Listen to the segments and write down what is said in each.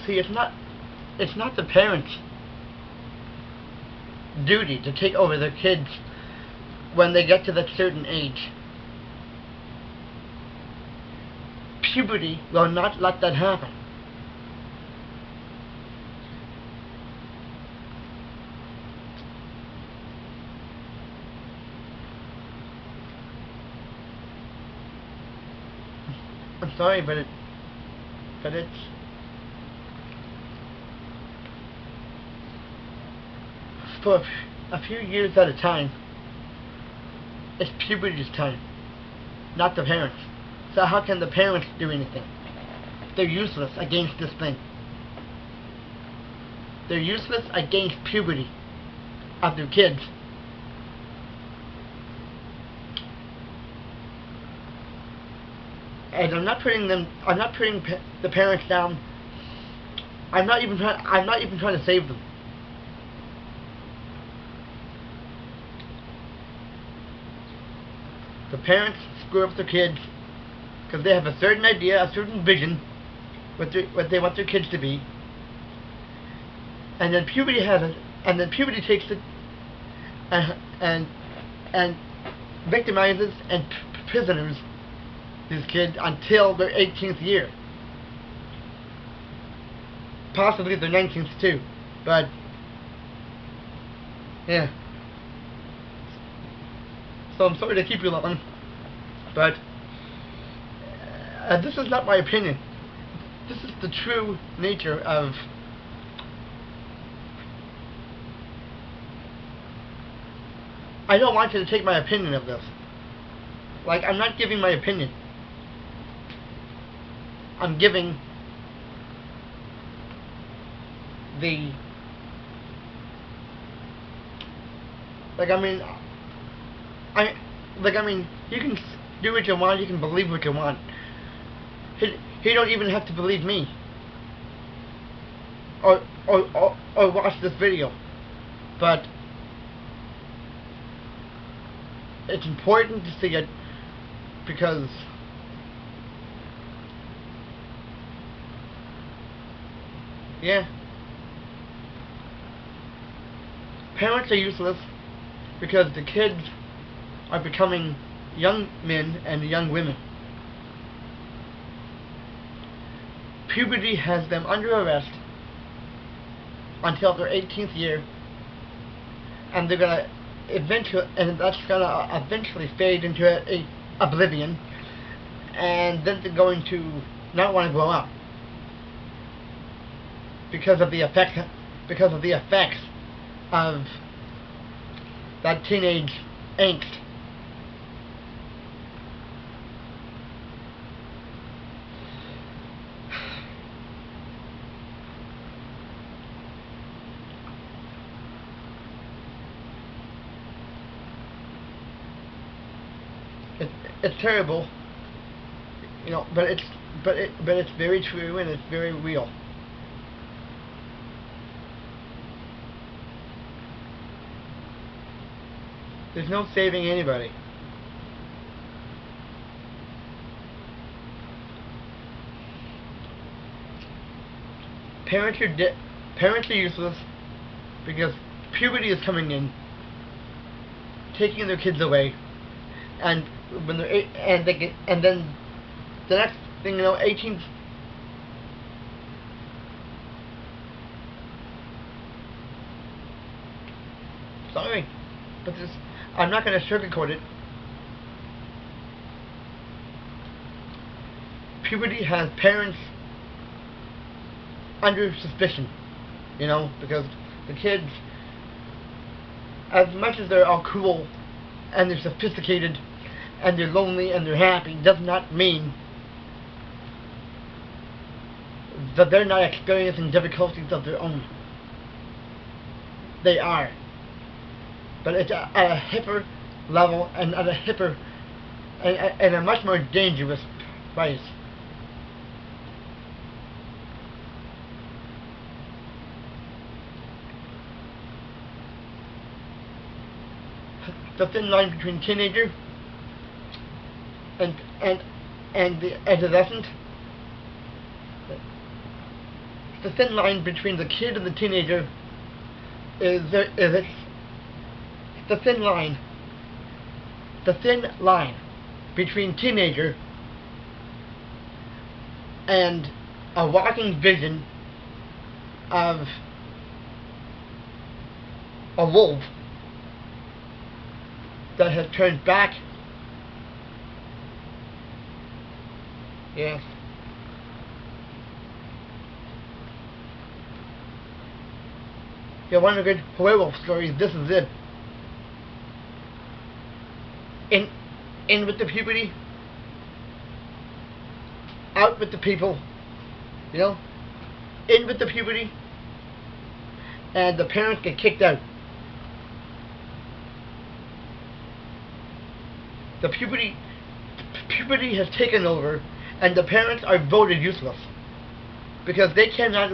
See, it's not the parents' duty to take over their kids when they get to that certain age. Puberty will not let that happen. I'm sorry, but it's for a few years at a time. It's puberty's time, not the parents. So how can the parents do anything? They're useless against this thing. They're useless against puberty of their kids. And I'm not putting the parents down. I'm not even trying to save them. The parents screw up their kids because they have a certain idea, a certain vision, what they want their kids to be, and then puberty has it, and then puberty takes it, and victimizes and prisoners these kids until their 18th year, possibly their 19th too, but yeah. So I'm sorry to keep you long, but this is not my opinion. This is the true nature of I don't want you to take my opinion of this. Like, I'm not giving my opinion. I'm giving the you can do what you want, you can believe what you want. You don't even have to believe me or watch this video, but it's important to see it because yeah, parents are useless because the kids are becoming young men and young women. Puberty has them under arrest until their 18th year, and they're gonna that's gonna eventually fade into a oblivion, and then they're going to not want to grow up because of the effects of that teenage angst. It's terrible, you know, but it's very true and it's very real. There's no saving anybody. Parents are useless because puberty is coming in, taking their kids away, and when they're and then the next thing you know, 18. Sorry, but I'm not going to sugarcoat it. Puberty has parents under suspicion, you know, because the kids, as much as they're all cool and they're sophisticated and they're lonely and they're happy, does not mean that they're not experiencing difficulties of their own. They are. But it's at a hipper level and at a hipper and a much more dangerous price. The thin line between teenager and the adolescent. the thin line between the kid and the teenager is the thin line. The thin line between teenager and a walking vision of a wolf that has turned back. Yes. You want a good werewolf story? This is it. In with the puberty, out with the people. You know, in with the puberty, and the parents get kicked out. The puberty has taken over, and the parents are voted useless because they cannot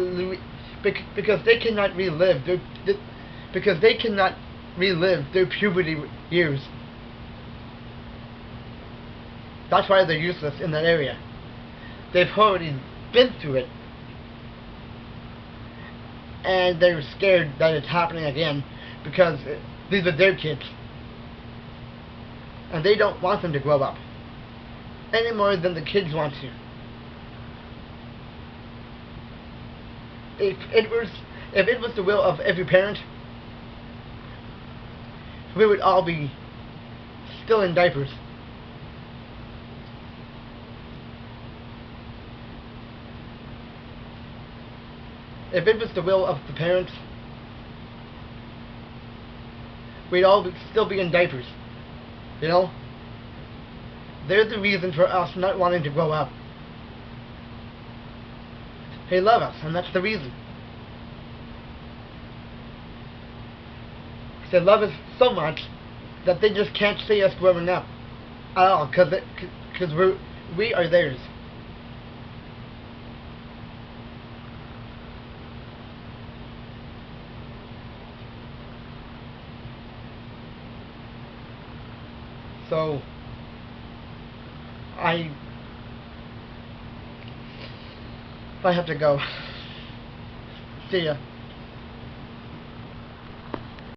relive their puberty years. That's why they're useless in that area. They've already been through it, and they're scared that it's happening again because these are their kids, and they don't want them to grow up any more than the kids want to. If it was the will of every parent, we would all be still in diapers. If it was the will of the parents, we'd all still be in diapers. You know? They're the reason for us not wanting to grow up. They love us, and that's the reason. They love us so much that they just can't see us growing up at all, because we are theirs. So I have to go. See ya.